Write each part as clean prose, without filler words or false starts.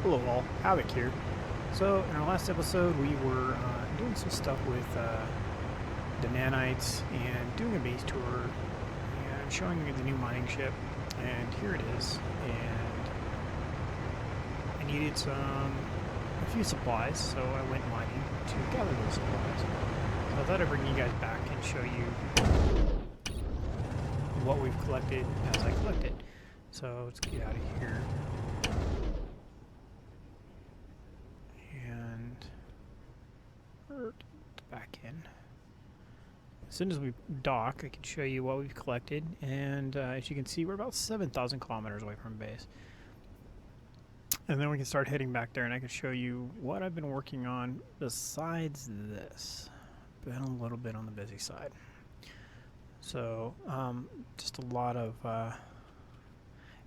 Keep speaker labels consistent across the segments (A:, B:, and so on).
A: Hello all, Havoc here. So in our last episode we were doing some stuff with the nanites and doing a base tour and showing you the new mining ship, and here it is. And I needed a few supplies, so I went mining to gather those supplies. So I thought I'd bring you guys back and show you what we've collected as I collect it. So let's get out of here. Back in. As soon as we dock, I can show you what we've collected, and as you can see, we're about 7,000 kilometers away from base. And then we can start heading back there, and I can show you what I've been working on besides this. Been a little bit on the busy side. So, just a lot of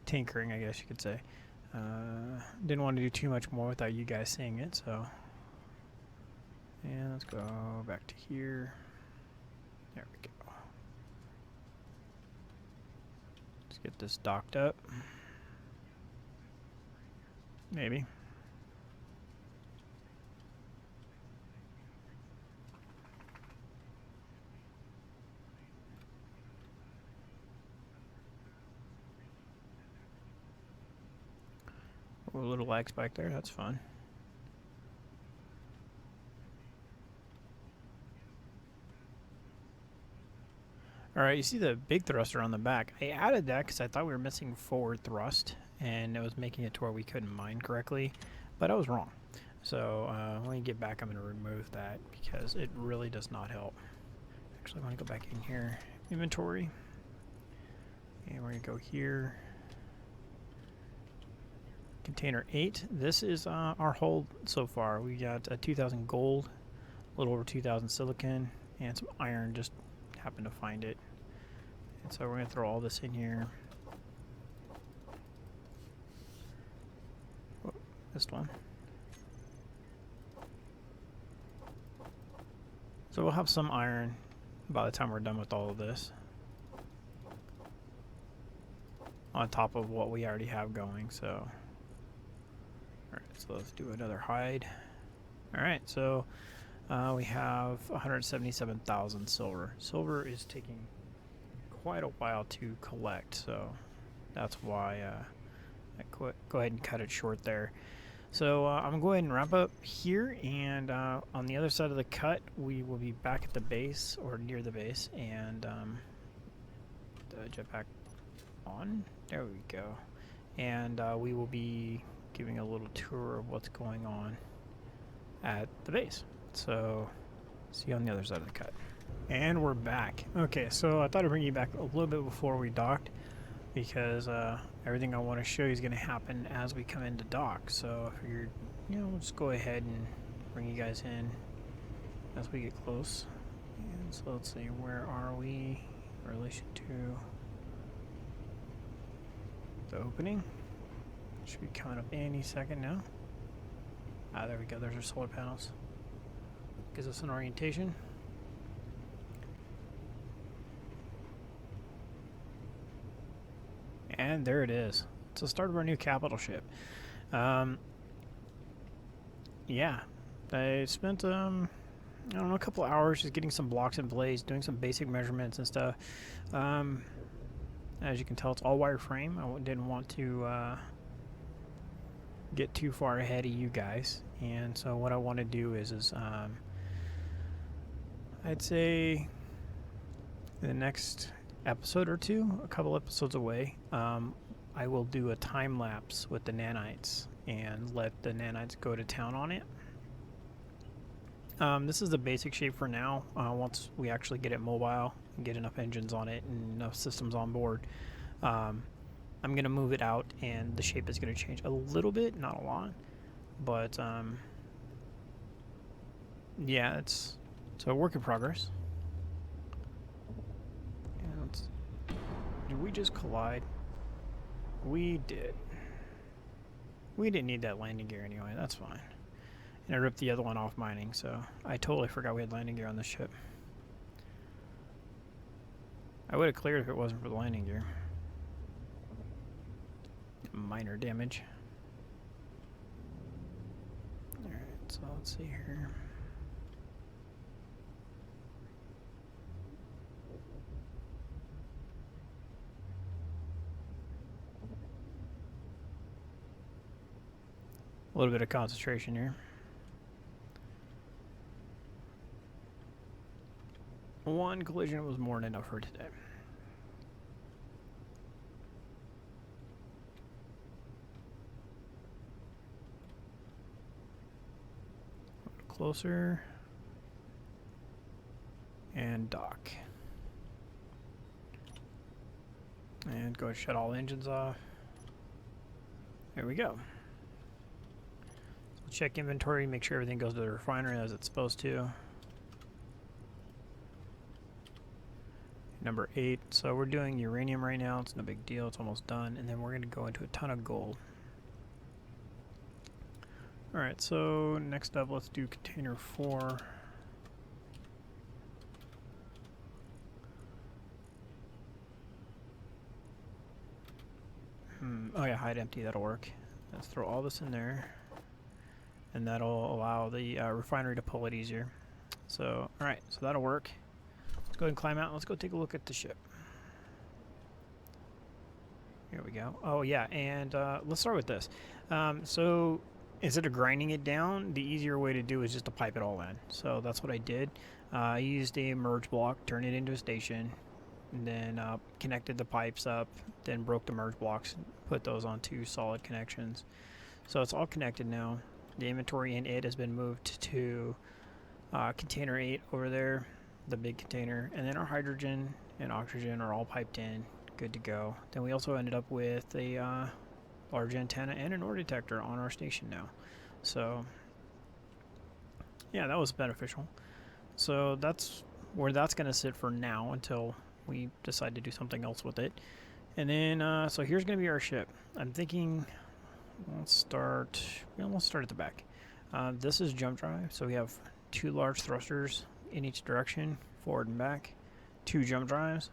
A: tinkering, I guess you could say. Didn't want to do too much more without you guys seeing it, so... And let's go back to here. There we go. Let's get this docked up. Maybe. A little lag spike there, that's fun. Alright, you see the big thruster on the back. I added that because I thought we were missing forward thrust, and it was making it to where we couldn't mine correctly, but I was wrong. So when you get back, I'm going to remove that because it really does not help. Actually, I want to go back in here. Inventory. And we're going to go here. Container 8. This is our hold so far. We got 2,000 gold, a little over 2,000 silicon, and some iron. Just happened to find it. And so we're going to throw all this in here. Whoa, missed one. So we'll have some iron by the time we're done with all of this, on top of what we already have going. So alright, so let's do another hide. Alright, so we have 177,000 silver. Silver is taking quite a while to collect, so that's why I go ahead and cut it short there. So I'm going to go ahead and wrap up here, and on the other side of the cut we will be back at the base, or near the base, and the jetpack on. There we go. And we will be giving a little tour of what's going on at the base. So see you on the other side of the cut. And we're back. Okay, so I thought I'd bring you back a little bit before we docked, because everything I want to show you is going to happen as we come into dock. So I figured, we'll just go ahead and bring you guys in as we get close. And so let's see, where are we in relation to the opening? Should be coming up any second now. Ah, there we go. There's our solar panels. Gives us an orientation. And there it is. It's the start of our new capital ship. Yeah, I spent I don't know, a couple hours just getting some blocks in place, doing some basic measurements and stuff. As you can tell, it's all wireframe. I didn't want to get too far ahead of you guys, and so what I want to do is I'd say the next episode or two, a couple episodes away, I will do a time lapse with the nanites and let the nanites go to town on it. This is the basic shape for now. Once we actually get it mobile and get enough engines on it and enough systems on board, I'm going to move it out, and the shape is going to change a little bit, not a lot, but yeah, it's a work in progress. And did we just collide? We did. We didn't need that landing gear anyway, that's fine. And I ripped the other one off mining, so I totally forgot we had landing gear on this ship. I would have cleared if it wasn't for the landing gear. Minor damage. let's see here. A little bit of concentration here. One collision was more than enough for today. Closer. And dock. And go ahead and shut all engines off. There we go. So check inventory, make sure everything goes to the refinery as it's supposed to. Number 8. So we're doing uranium right now. It's no big deal. It's almost done. And then we're going to go into a ton of gold. Alright, so next up, let's do container 4. Oh yeah, hide empty, that'll work. Let's throw all this in there. And that'll allow the refinery to pull it easier. So, alright, so that'll work. Let's go ahead and climb out and let's go take a look at the ship. Here we go. Oh yeah, and let's start with this. So instead of grinding it down, the easier way to do is just to pipe it all in. So that's what I did. I used a merge block, turned it into a station, and then connected the pipes up, then broke the merge blocks, put those on 2 solid connections. So it's all connected now. The inventory in it has been moved to container 8 over there, the big container, and then our hydrogen and oxygen are all piped in, good to go. Then we also ended up with a large antenna and an ore detector on our station now. So yeah, that was beneficial. So that's where that's going to sit for now until we decide to do something else with it. And then so here's going to be our ship. I'm thinking let's start at the back. This is jump drive, so we have 2 large thrusters in each direction, forward and back, 2 jump drives.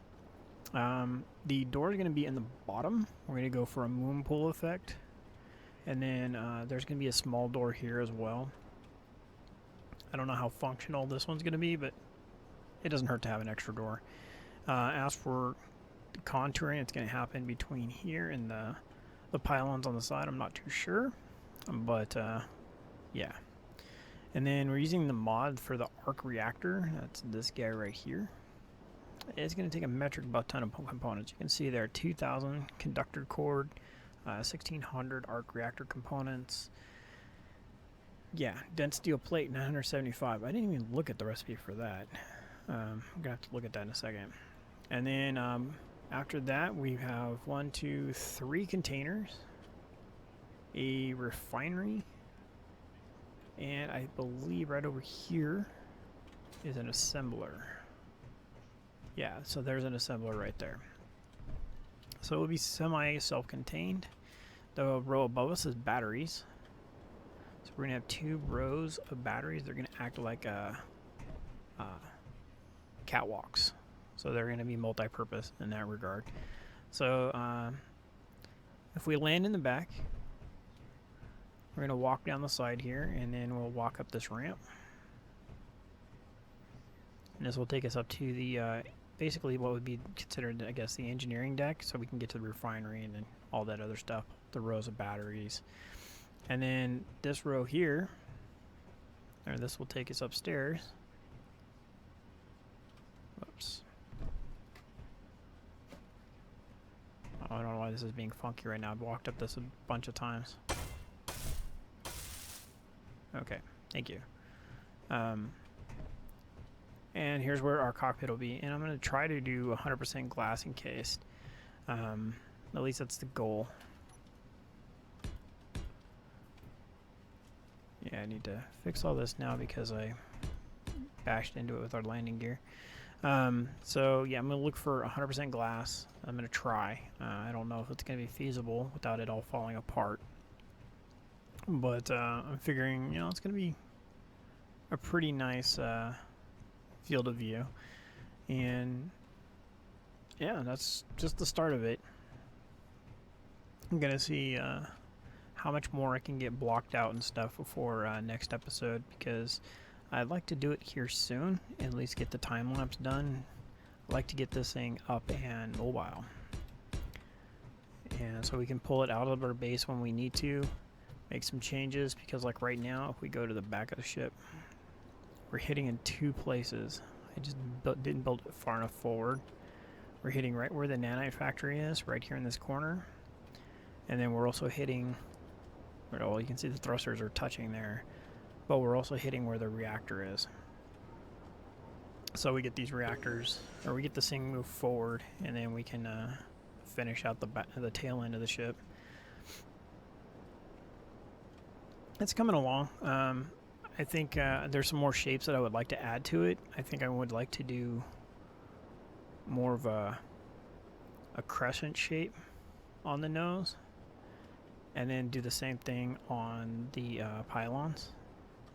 A: The door is going to be in the bottom. We're going to go for a moon pull effect. And then there's going to be a small door here as well. I don't know how functional this one's going to be, but it doesn't hurt to have an extra door. As for the contouring, it's going to happen between here and the pylons on the side. I'm not too sure, but yeah. And then we're using the mod for the arc reactor. That's this guy right here. It's going to take a metric butt ton of components. You can see there 2,000 conductor cord, 1,600 arc reactor components. Yeah, dense steel plate 975. I didn't even look at the recipe for that. I'm going to have to look at that in a second. And then after that, we have 1, 2, 3 containers, a refinery, and I believe right over here is an assembler. Yeah, so there's an assembler right there. So it will be semi-self-contained. The row above us is batteries. So we're going to have 2 rows of batteries. They're going to act like catwalks. So they're going to be multi-purpose in that regard. So if we land in the back, we're going to walk down the side here, and then we'll walk up this ramp. And this will take us up to the basically what would be considered, I guess, the engineering deck, so we can get to the refinery and then all that other stuff, the rows of batteries. And then this row here, or this will take us upstairs. Whoops. Oh, I don't know why this is being funky right now. I've walked up this a bunch of times. Okay, thank you. And here's where our cockpit will be. And I'm going to try to do 100% glass encased. At least that's the goal. Yeah, I need to fix all this now because I bashed into it with our landing gear. So yeah, I'm going to look for 100% glass. I'm going to try. I don't know if it's going to be feasible without it all falling apart. But I'm figuring, it's going to be a pretty nice field of view. And yeah, that's just the start of it. I'm going to see how much more I can get blocked out and stuff before next episode, because I'd like to do it here soon, at least get the time lapse done. I'd like to get this thing up and mobile, and so we can pull it out of our base when we need to, make some changes, because like right now, if we go to the back of the ship, we're hitting in two places. I just didn't build it far enough forward. We're hitting right where the nanite factory is, right here in this corner. And then we're also hitting, well, you can see the thrusters are touching there, but we're also hitting where the reactor is. So we get these reactors, or we get this thing moved forward, and then we can finish out the tail end of the ship. It's coming along. I think there's some more shapes that I would like to add to it. I think I would like to do more of a crescent shape on the nose, and then do the same thing on the pylons.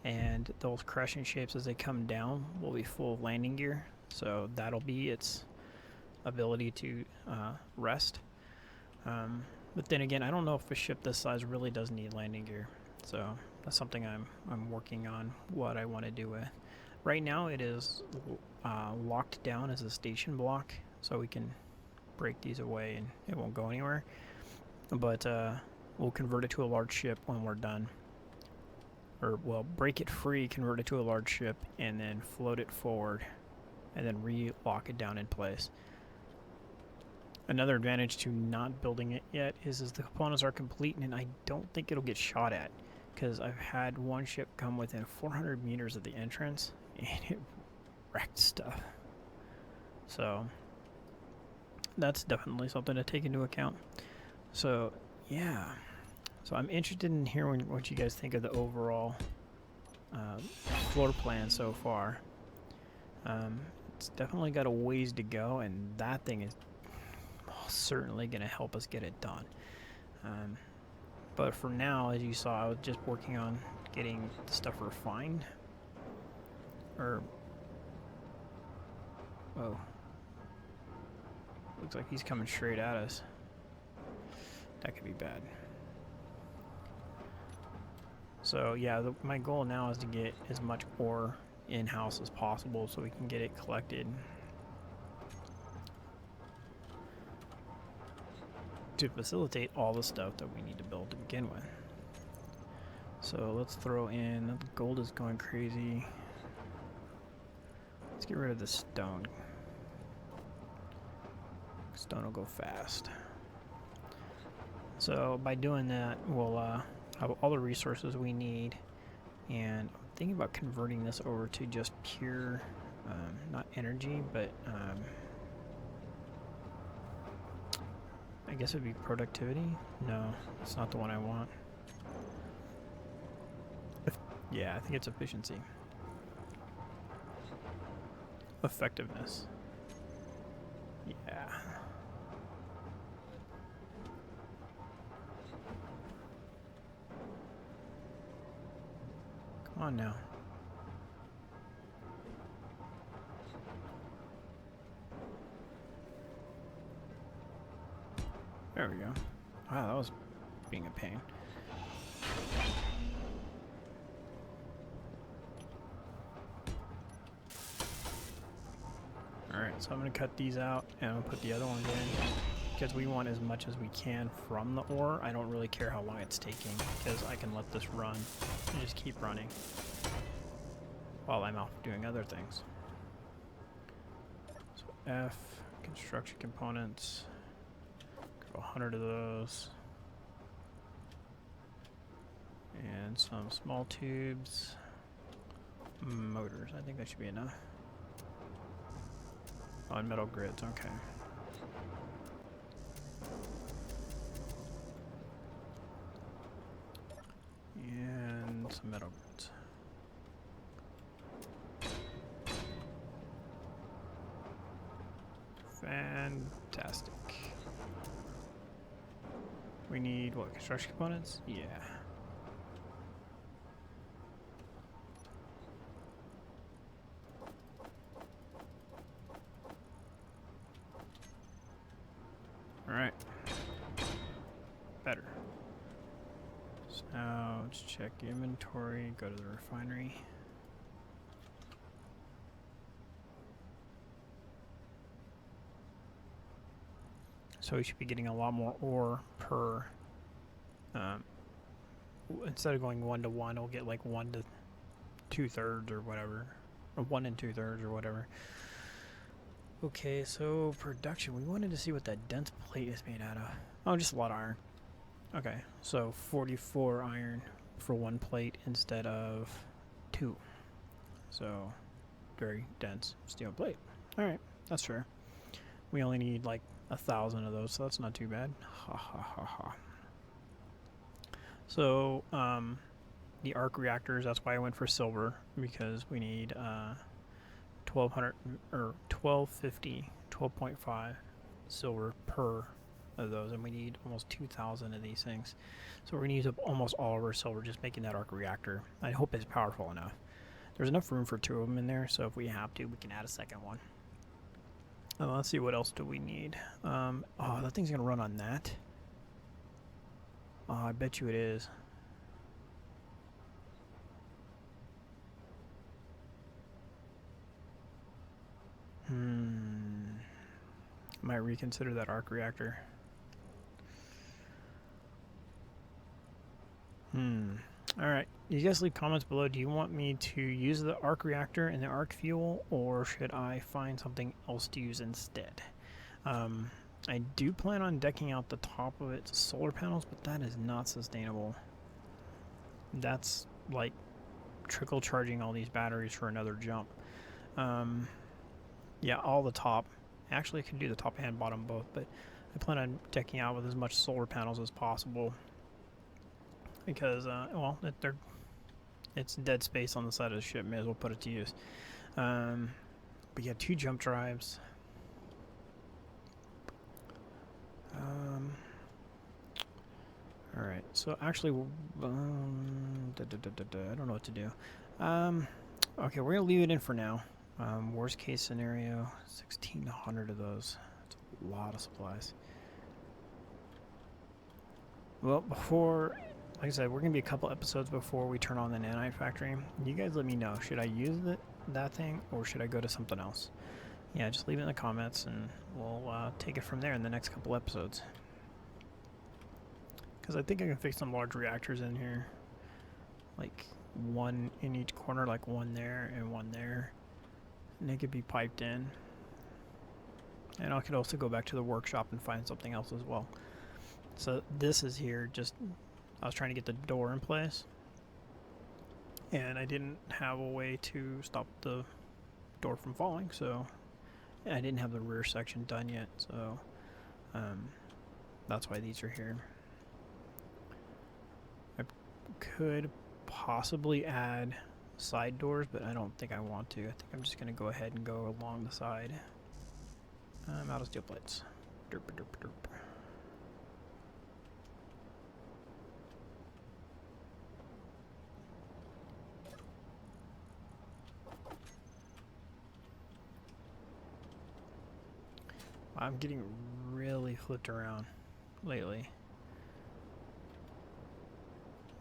A: And those crescent shapes, as they come down, will be full landing gear, so that'll be its ability to rest. But then again, I don't know if a ship this size really does need landing gear, so that's something I'm working on what I want to do with. Right now it is locked down as a station block, so we can break these away and it won't go anywhere. But we'll convert it to a large ship when we're done. Or, well, break it free, convert it to a large ship, and then float it forward, and then re-lock it down in place. Another advantage to not building it yet is the components are complete, and I don't think it'll get shot at, because I've had one ship come within 400 meters of the entrance, and it wrecked stuff. So that's definitely something to take into account. So yeah, so I'm interested in hearing what you guys think of the overall floor plan so far. It's definitely got a ways to go, and that thing is certainly going to help us get it done. But for now, as you saw, I was just working on getting the stuff refined. Or, oh, looks like he's coming straight at us. That could be bad. So yeah, my goal now is to get as much ore in-house as possible so we can get it collected to facilitate all the stuff that we need to build to begin with. So let's throw in, the gold is going crazy. Let's get rid of the stone. Stone will go fast. So by doing that, we'll have all the resources we need, and I'm thinking about converting this over to just pure, not energy, but I guess it'd be productivity? No, it's not the one I want. Yeah, I think it's efficiency. Effectiveness. Yeah. Come on now. There we go. Wow, that was being a pain. Alright, so I'm going to cut these out and I'll put the other ones in, because we want as much as we can from the ore. I don't really care how long it's taking, because I can let this run and just keep running while I'm off doing other things. So F, construction components, 100 of those, and some small tubes, motors. I think that should be enough. Oh, and metal grids, okay. And some metal grids. Fantastic. We need, what, construction components? Yeah. Alright. Better. let's check inventory, go to the refinery. So we should be getting a lot more ore per, instead of going 1 to 1, we'll get like 1 to 2/3 or whatever, or 1 and 2/3 or whatever. Okay, so production, we wanted to see what that dense plate is made out of. Oh, just a lot of iron. Okay, so 44 iron for 1 plate instead of 2. So, very dense steel plate. Alright, that's fair. We only need like 1,000 of those, so that's not too bad. Ha ha ha ha. So, the arc reactors, that's why I went for silver, because we need 1,200 or 1250, 12.5 silver per of those, and we need almost 2,000 of these things. So we're going to use up almost all of our silver just making that arc reactor. I hope it's powerful enough. There's enough room for 2 of them in there, so if we have to, we can add a second one. Let's see, what else do we need? Oh, that thing's going to run on that? Oh, I bet you it is. Might reconsider that arc reactor. Alright, you guys leave comments below. Do you want me to use the arc reactor and the arc fuel, or should I find something else to use instead? I do plan on decking out the top of its solar panels, but that is not sustainable. That's like trickle charging all these batteries for another jump. Yeah, all the top. Actually, I can do the top and bottom both, but I plan on decking out with as much solar panels as possible. Because, well, it's dead space on the side of the ship. May as well put it to use. But yeah, 2 jump drives. Alright, so actually, I don't know what to do. Okay, we're going to leave it in for now. Worst case scenario, 1,600 of those. That's a lot of supplies. Well, before... Like I said, we're going to be a couple episodes before we turn on the nanite factory. You guys let me know. Should I use that thing, or should I go to something else? Yeah, just leave it in the comments, and we'll take it from there in the next couple episodes. Because I think I can fix some large reactors in here. Like, 1 in each corner, like 1 there and 1 there. And they could be piped in. And I could also go back to the workshop and find something else as well. So this is here, just... I was trying to get the door in place, and I didn't have a way to stop the door from falling, so I didn't have the rear section done yet, so that's why these are here. I could possibly add side doors, but I don't think I want to. I think I'm just going to go ahead and go along the side. Out of steel plates. Derp, derp, derp. I'm getting really flipped around lately.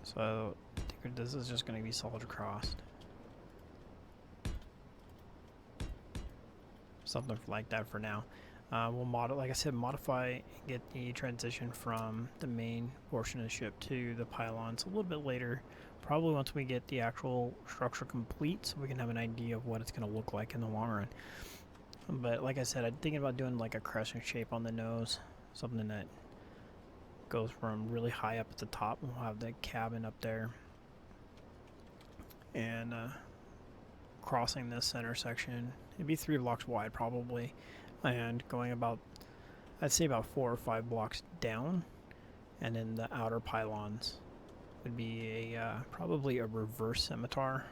A: So I think this is just going to be solid crossed. Something like that for now. We'll like I said, modify and get the transition from the main portion of the ship to the pylons a little bit later. Probably once we get the actual structure complete, so we can have an idea of what it's going to look like in the long run. But like I said, I'm thinking about doing like a crescent shape on the nose, something that goes from really high up at the top. We'll have the cabin up there, and crossing this center section. It'd be 3 blocks wide probably, and going about, I'd say about 4 or 5 blocks down, and then the outer pylons would be a probably a reverse scimitar.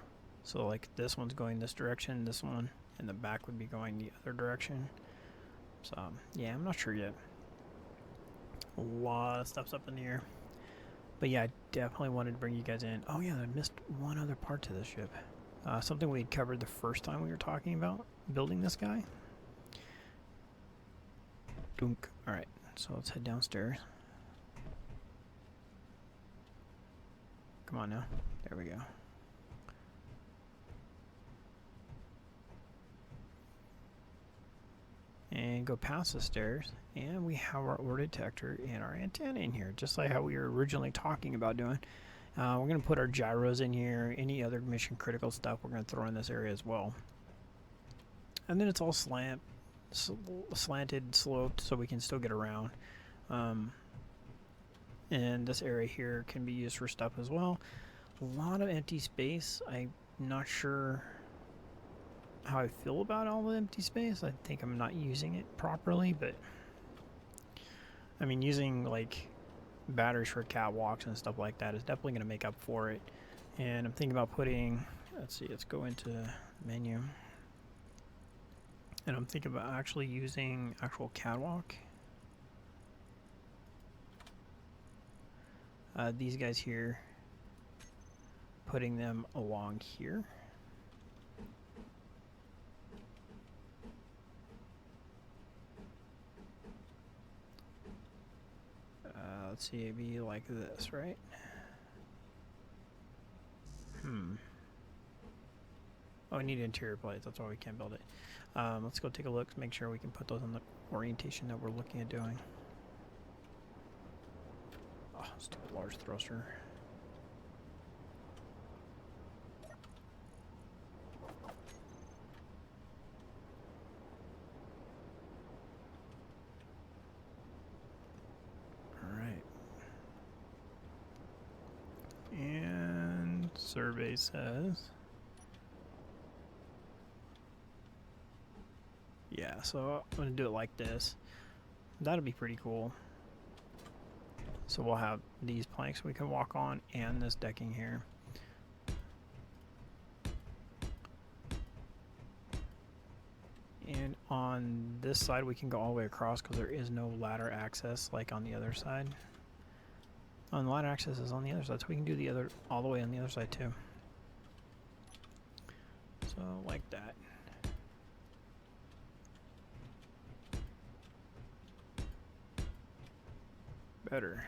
A: So like this one's going this direction, this one in the back would be going the other direction. So yeah, I'm not sure yet. A lot of stuff's up in the air. But yeah, I definitely wanted to bring you guys in. Oh yeah, I missed one other part to this ship. Something we had covered the first time we were talking about building this guy. Dunk. Alright, so let's head downstairs. Come on now. There we go. And go past the stairs, and we have our ore detector and our antenna in here, just like how we were originally talking about doing. We're going to put our gyros in here. Any other mission critical stuff we're going to throw in this area as well. And then it's all slanted, sloped, so we can still get around. And this area here can be used for stuff as well. A lot of empty space. I'm not sure how I feel about all the empty space. I think I'm not using it properly, but I mean, using like batteries for catwalks and stuff like that is definitely going to make up for it. And I'm thinking about putting, let's see, let's go into menu, and I'm thinking about actually using actual catwalk. These guys here, putting them along here. Let's see, it'd be like this, right? Oh, we need interior plates. That's why we can't build it. Let's go take a look, make sure we can put those in the orientation that we're looking at doing. Oh, stupid large thruster. And survey says, yeah, so I'm going to do it like this. That'll be pretty cool. So we'll have these planks we can walk on and this decking here. And on this side we can go all the way across because there is no ladder access like on the other side. On the ladder access is on the other side, so we can do the other all the way on the other side too. So like that. Better.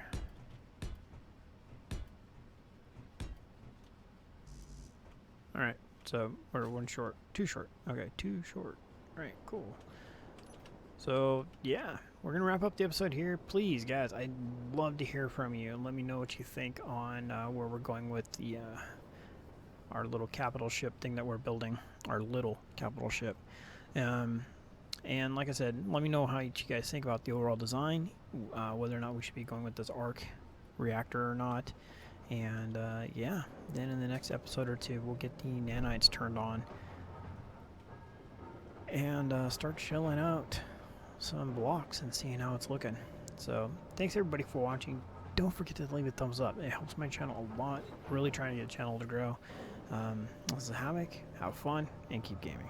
A: All right, so we're too short. Okay, too short. All right, cool. So yeah, we're gonna wrap up the episode here. Please, guys, I'd love to hear from you and let me know what you think on where we're going with the our little capital ship thing that we're building. Our little capital ship. And like I said, let me know how you guys think about the overall design, whether or not we should be going with this arc reactor or not. And yeah, then in the next episode or two, we'll get the nanites turned on and start chilling out some blocks and seeing how it's looking. So thanks everybody for watching. Don't forget to leave a thumbs up. It helps my channel a lot. Really trying to get the channel to grow. This is Havoc. Have fun and keep gaming.